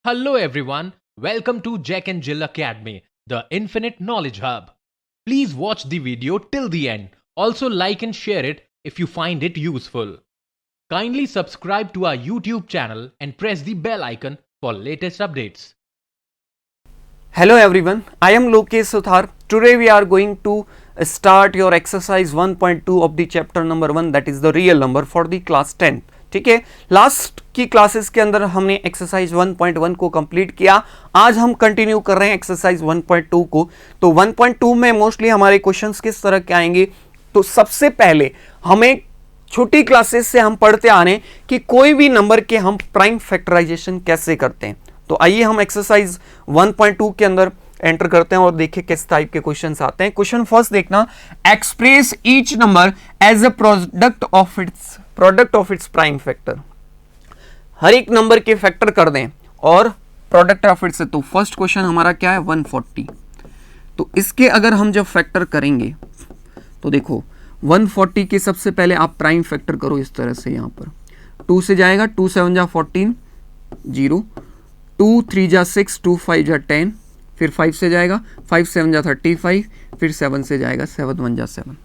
Hello everyone, welcome to Jack and Jill Academy, the Infinite Knowledge Hub. Please watch the video till the end. Also like and share it if you find it useful. Kindly subscribe to our YouTube channel and press the bell icon for latest updates. Hello everyone, I am Lokesh Suthar. Today we are going to start your exercise 1.2 of the chapter number 1, that is the real number for the class 10th. ठीक है, last की classes के अंदर हमने exercise 1.1 को complete किया. आज हम कंटिन्यू कर रहे हैं एक्सरसाइज 1.2 को. तो 1.2 में मोस्टली हमारे क्वेश्चंस किस तरह के आएंगे. तो सबसे पहले हमें छोटी क्लासेस से हम पढ़ते आ रहे हैं कि कोई भी नंबर के हम प्राइम फैक्टराइजेशन कैसे करते हैं. तो आइए हम एक्सरसाइज 1.2 के अंदर एंटर करते हैं और देखिए किस टाइप के क्वेश्चंस आते हैं. क्वेश्चन फर्स्ट देखना, express each number as a product of its prime factor. हर एक नंबर के फैक्टर कर दें और प्रोडक्ट ऑफ इट्स. तो फर्स्ट क्वेश्चन हमारा क्या है, 140. तो इसके अगर हम जब फैक्टर करेंगे तो देखो 140 के सबसे पहले आप प्राइम फैक्टर करो इस तरह से. यहां पर 2 से जाएगा, 2 7 जा 14, 0, 2 3 जा 6, 2 5 जा 10, फिर 5 से जाएगा, 5 7 जा 35, फिर 7 से जाएगा, 7 1 जा 7.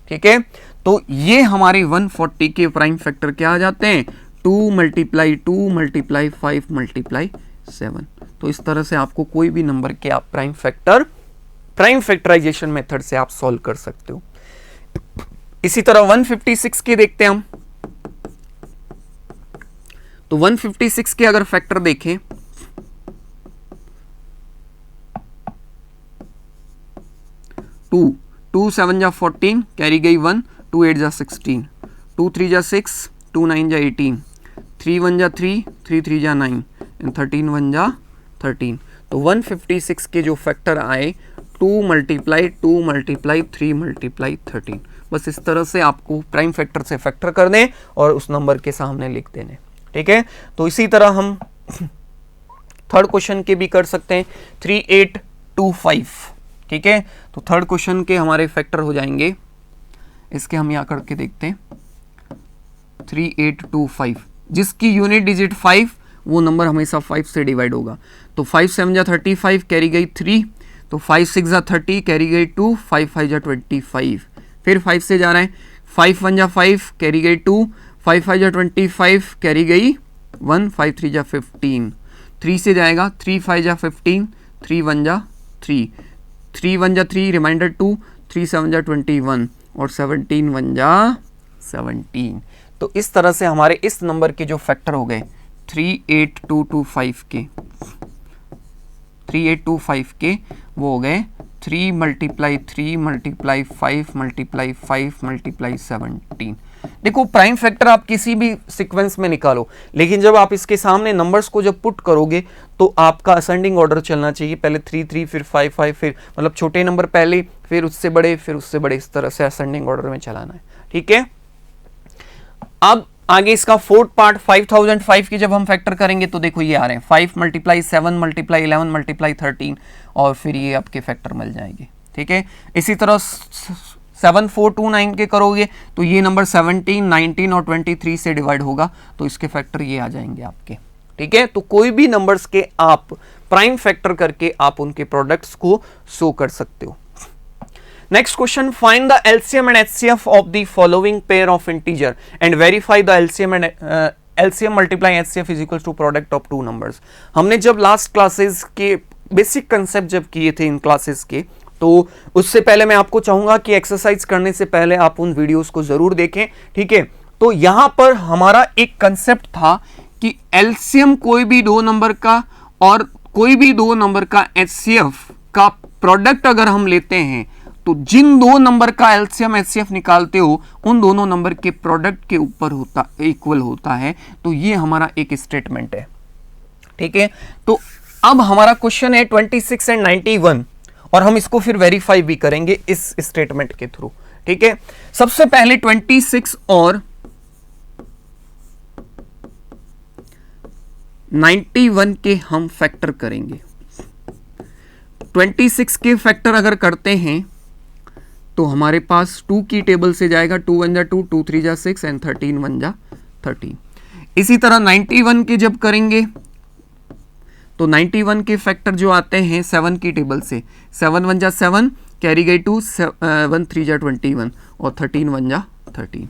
ठीक है, तो ये हमारे 140 के प्राइम फैक्टर क्या आ जाते हैं, 2 × 2 × 5 × 7. तो इस तरह से आपको कोई भी नंबर के आप प्राइम फैक्टराइजेशन मेथड से आप सॉल्व कर सकते हो. इसी तरह 156 के देखते हैं हम. तो 156 के अगर फैक्टर देखें, टू 7 जा 14, कैरी गई 1, 2 8 जा 16, 2 3 जा 6, 2 9 जा 18, 3 1 जा 3, 3 3 जा 9, एंड 13 1 जा 13. तो 156 के जो फैक्टर आए 2 × 2 × 3 × 13. बस इस तरह से आपको प्राइम फैक्टर से फैक्टर कर दें और उस नंबर के सामने लिख देने. ठीक है, तो इसी तरह हम थर्ड क्वेश्चन के भी कर सकते हैं, 3825. ठीक है, तो थर्ड क्वेश्चन के हमारे फैक्टर हो जाएंगे, इसके हम यहां करके देखते हैं, 3825. जिसकी यूनिट डिजिट 5, वो नंबर हमेशा 5 से डिवाइड होगा. तो 5 7 जा 35, कैरी गई 3, तो 5 6 जा 30, कैरी गई 2, 5 5 जा 25, फिर 5 से जा रहे हैं, 5 1 जा 5, कैरी गई 2, 5 5 जा 25, कैरी गई 1, 5 3 जा 15, 3 से जाएगा, 3 5 जा 15, 3 1 जा 3, 3 1 जा 3, रिमाइंडर 2, 3 7 जा 21, और 17 1 जा 17. तो इस तरह से हमारे इस नंबर के जो फैक्टर हो गए 38225 के, 3825 के वो हो गए 3 × 3 × 5 × 5 × 17. देखो प्राइम फैक्टर आप किसी भी सीक्वेंस में निकालो, लेकिन जब आप इसके सामने नंबर्स को जब पुट करोगे तो आपका असेंडिंग ऑर्डर चलना चाहिए. पहले 3 3, फिर 5 5, फिर मतलब छोटे नंबर पहले, फिर उससे बड़े, फिर उससे बड़े, इस तरह से असेंडिंग ऑर्डर में चलाना है. ठीक है, अब आगे इसका फोर्थ पार्ट 5005 की जब हम फैक्टर करेंगे तो देखो ये आ रहे हैं 5 × 7 × 11 × 13, और फिर ये आपके फैक्टर मिल जाएंगे. ठीक है, इसी तरह 7429 के करोगे तो ये नंबर 17 19 और 23 से डिवाइड होगा, तो इसके फैक्टर ये आ जाएंगे आपके. ठीक है, तो कोई भी नंबर्स के आप प्राइम फैक्टर करके आप उनके प्रोडक्ट्स को शो कर सकते हो. Next question, find the LCM and HCF of the following pair of integer and verify the LCM and LCM multiply HCF is equal to product of two numbers. हमने जब last classes के basic concept जब किए थे इन classes के, तो उससे पहले मैं आपको चाहूंगा कि एक्सरसाइज करने से पहले आप उन वीडियोस को जरूर देखें. ठीक है, तो यहां पर हमारा एक कंसेप्ट था कि एलसीएम कोई भी दो नंबर का और कोई भी दो नंबर का एचसीएफ का प्रोडक्ट अगर हम लेते हैं तो जिन दो नंबर का एलसीएम एचसीएफ निकालते हो उन दोनों नंबर के प्रोडक्ट के ऊपर होता इक्वल होता है. तो ये हमारा एक स्टेटमेंट है. ठीक है, तो अब हमारा क्वेश्चन है 26 एंड 91, और हम इसको फिर वेरीफाई भी करेंगे इस स्टेटमेंट के थ्रू. ठीक है, सबसे पहले 26 और 91 के हम फैक्टर करेंगे. 26 के फैक्टर अगर करते हैं तो हमारे पास 2 की टेबल से जाएगा 2 1 जा 2, 2 3 जा 6 एंड 13 1 जा 13। इसी तरह 91 के जब करेंगे तो 91 के फैक्टर जो आते हैं 7 की टेबल से, 7 1 जा 7, कैरी गई 2, 1 3 जा 21 और 13 1 जा 13।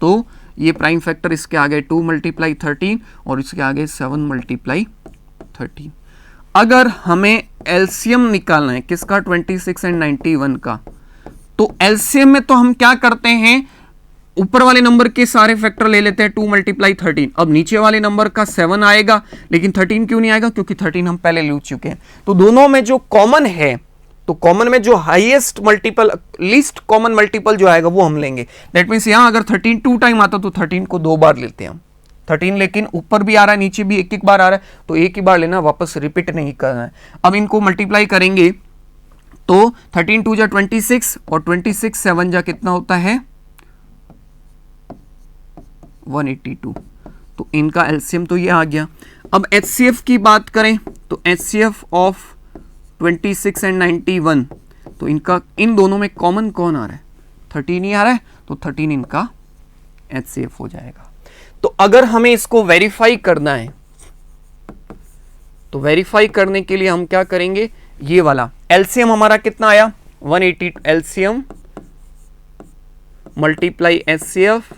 तो ये प्राइम फैक्टर इसके आगे 2 मल्टीप्लाई 13 और इसके आगे 7 मल्टीप्लाई 13। अगर हमें एलसीएम निकालना है किसका, 26 एंड 91 का, तो एलसीएम में तो हम क्या करते हैं, ऊपर वाले नंबर के सारे फैक्टर ले लेते हैं 2 मल्टीप्लाई 13। अब नीचे वाले नंबर का 7 आएगा, लेकिन 13 क्यों नहीं आएगा, क्योंकि 13 हम पहले ले चुके हैं। तो दोनों में जो कॉमन है, तो कॉमन में जो highest multiple, least common multiple जो आएगा वो हम लेंगे। दैट मीन्स यहां अगर 13 2 टाइम आता तो 13 को 2 बार लेते हैं हम। 13 लेकिन ऊपर भी आ रहा है नीचे भी एक एक बार आ रहा है, तो एक ही बार लेना, वापस रिपीट नहीं करना है। अब इनको मल्टीप्लाई करेंगे तो 13 2 जा 26 और 26 7 जा कितना होता है 182। तो इनका एलसीएम तो ये आ गया। अब एचसीएफ की बात करें तो एचसीएफ ऑफ 26 एंड 91, तो इनका इन दोनों में कॉमन कौन आ रहा है, 13 ही आ रहा है, तो 13 इनका एचसीएफ हो जाएगा। तो अगर हमें इसको वेरीफाई करना है तो वेरीफाई करने के लिए हम क्या करेंगे, ये वाला एलसीएम हमारा कितना आया 180, LCM multiply HCF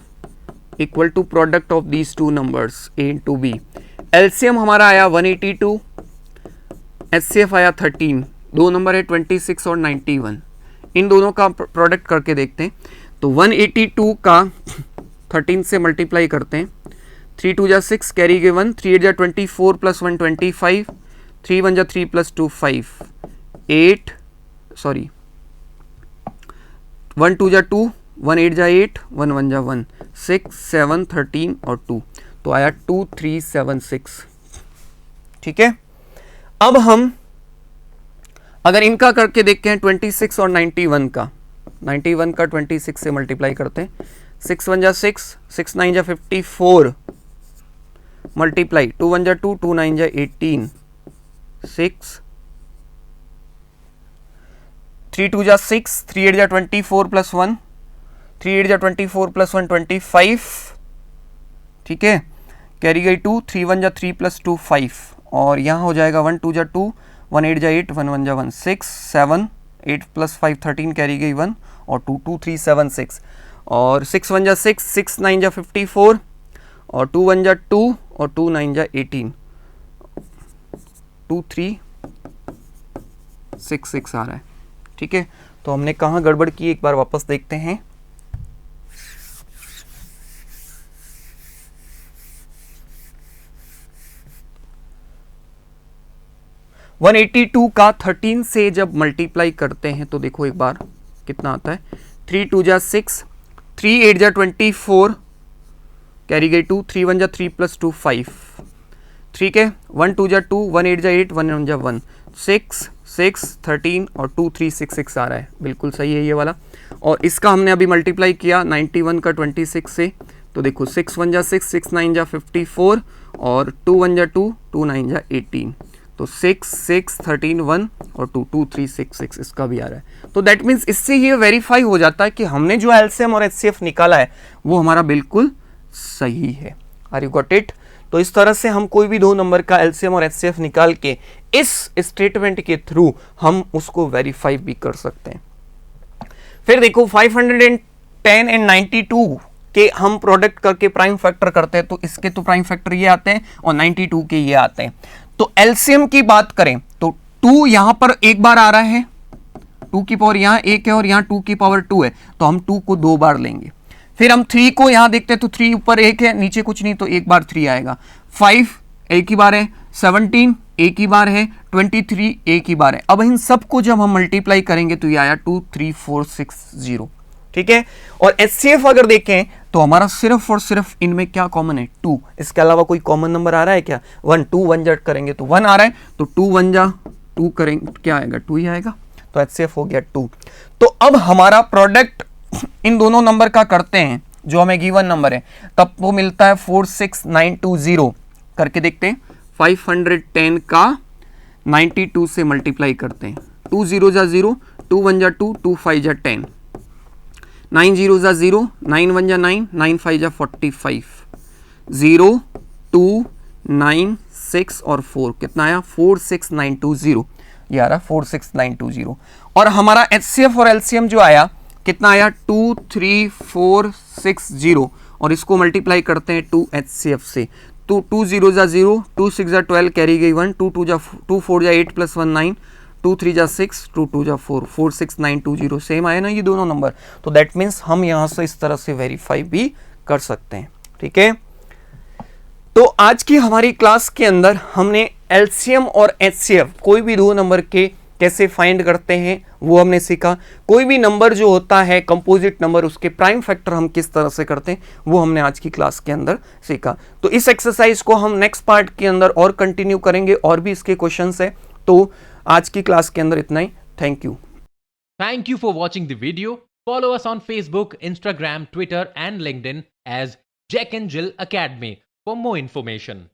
equal to product of these two numbers A into B. LCM हमारा आया 182, एचसीएफ आया 13, दो नंबर है 26 और 91। इन दोनों का प्रोडक्ट करके देखते हैं। तो 182 का 13 से मल्टीप्लाई करते हैं, 3 2 जा 6, कैरी गए 1, 3 8 जा 24 प्लस 1 25, 3 1 जा 3 प्लस 2 5, 8 सॉरी 1 2 जा 2, 1 8 जा 8, 1 1 जा 1, 6 7 13 और 2, तो आया 2 3 7 6। ठीक है, अब हम अगर इनका करके देखते हैं 26 और 91 का, 91 का 26 से मल्टीप्लाई करते हैं, 6 1 जा 6, 6 9 जा 54 मल्टीप्लाई 2 1 जा 2, 2 9 जा 18, 6 3 2 जा 6, 3 8 जा 24 प्लस 1, 3 8 जा 24 प्लस 1 25। ठीक है, कैरी गई 2, 3 1 जा 3 प्लस 2 5 और यहाँ हो जाएगा 1 2 जा 2, 1 8 जा 8, 1 1 जा 1, 6 7 8 प्लस 5 13, कैरी गई 1 और 2 2 3 7 6 और 6 1 जा 6, 6 9 जा 54 और 2 1 जा 2 और 2 9 जा 18, 2 3 6 6 आ रहा है। ठीक है, तो हमने कहाँ गड़बड़ की एक बार वापस देखते हैं। वन 182 का 13 से जब मल्टीप्लाई करते हैं तो देखो एक बार कितना आता है, 3 2 जा 6, 3 8 जा 24, कैरी गई 2, 3 1 जा 3 प्लस 2 5। ठीक है, 1 2 जा 2, 1 8 जा 8, 1 1 जा 1, 6 6 13 और 2 3 6 6 आ रहा है, बिल्कुल सही है ये वाला। और इसका हमने अभी मल्टीप्लाई किया 91 का 26 से, तो देखो 6 1 जा 6, 6 9 जा 54 और 2 1 जा 2, 2 9 जा 18, तो 6 6 13 1 और 2 2 3 6 6 इसका भी आ रहा है। तो दैट मीन्स इससे ये वेरीफाई हो जाता है कि हमने जो एलसीएम और एचसीएफ निकाला है वो हमारा बिल्कुल सही है। Are you got it? तो इस तरह से हम कोई भी दो नंबर का एलसीएम और एचसीएफ निकाल के इस स्टेटमेंट के थ्रू हम उसको वेरीफाई भी कर सकते हैं। फिर देखो 510 एंड 92 के हम प्रोडक्ट करके प्राइम फैक्टर करते हैं, तो इसके तो प्राइम फैक्टर ये आते हैं और 92 के ये आते हैं। तो एलसीएम की बात करें तो 2 यहां पर एक बार आ रहा है, 2 की पावर यहां 1 है और यहां 2 की पावर 2 है, तो हम 2 को 2 बार लेंगे। फिर हम 3 को यहां देखते हैं तो 3 ऊपर 1 है नीचे कुछ नहीं, तो एक बार 3 आएगा। 5 एक ही बार है, 17 एक ही बार है, 23 एक ही बार है। अब इन सबको जब हम मल्टीप्लाई करेंगे तो ये आया 2 3 4 6 0। ठीक है, और एचसीएफ अगर देखें तो हमारा सिर्फ और सिर्फ इनमें क्या कॉमन है, 2। इसके अलावा कोई कॉमन नंबर आ रहा है क्या? 1 2 1 जा करेंगे तो 1 आ रहा है, तो 2 1 जा 2 करेंगे क्या आएगा, 2 ही आएगा, तो एचसीएफ हो गया 2। तो अब हमारा प्रोडक्ट इन दोनों नंबर का करते हैं जो हमें गिवन नंबर है, तब वो मिलता है 46920। करके देखते हैं, 510 का 92 से मल्टीप्लाई करते हैं, 2 0 जा 0, 2 1 जा 2, 2 5 जा 10, 9 जीरो ज़ा 0, 9 1 जा 9, 9 5 जा 45, 0 2 9 6 और 4 कितना आया 46920, ये आ रहा 46920। और हमारा HCF और LCM जो आया कितना आया 23460, और इसको मल्टीप्लाई करते हैं 2 HCF से, तो 2 0 जा 0, 2 6 जा 12 कैरी गई 1, 2 2 जा 2 4 जा 8 प्लस 1 9, 2 3 जा 6, 2 2 जा 4, 46920 सेम आया ना ये दोनों नंबर। तो दैट मीन्स हम यहाँ से इस तरह से वेरीफाई भी कर सकते हैं। ठीक है, तो आज की हमारी क्लास के अंदर हमने LCM और HCF कोई भी दो नंबर के कैसे फाइंड करते हैं वो हमने सीखा। कोई भी नंबर जो होता है कंपोजिट नंबर, उसके प्राइम फैक्टर हम किस तरह से करते हैं वो हमने आज की क्लास के अंदर सीखा। तो इस एक्सरसाइज को हम नेक्स्ट पार्ट के अंदर और कंटिन्यू करेंगे, और भी इसके क्वेश्चंस है। तो आज की क्लास के अंदर इतना ही। Thank you. Thank you for watching the video. Follow us on Facebook, Instagram, Twitter, and LinkedIn as Jack and Jill Academy for more information.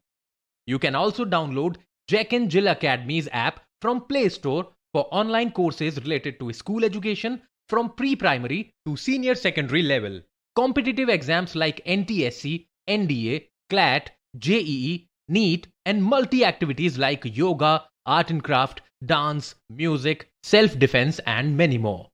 You can also download Jack and Jill Academy's app from Play Store for online courses related to school education from pre-primary to senior secondary level. Competitive exams like NTSC, NDA, CLAT, JEE, NEET, and multi-activities like yoga, art and craft, dance, music, self-defense, and many more.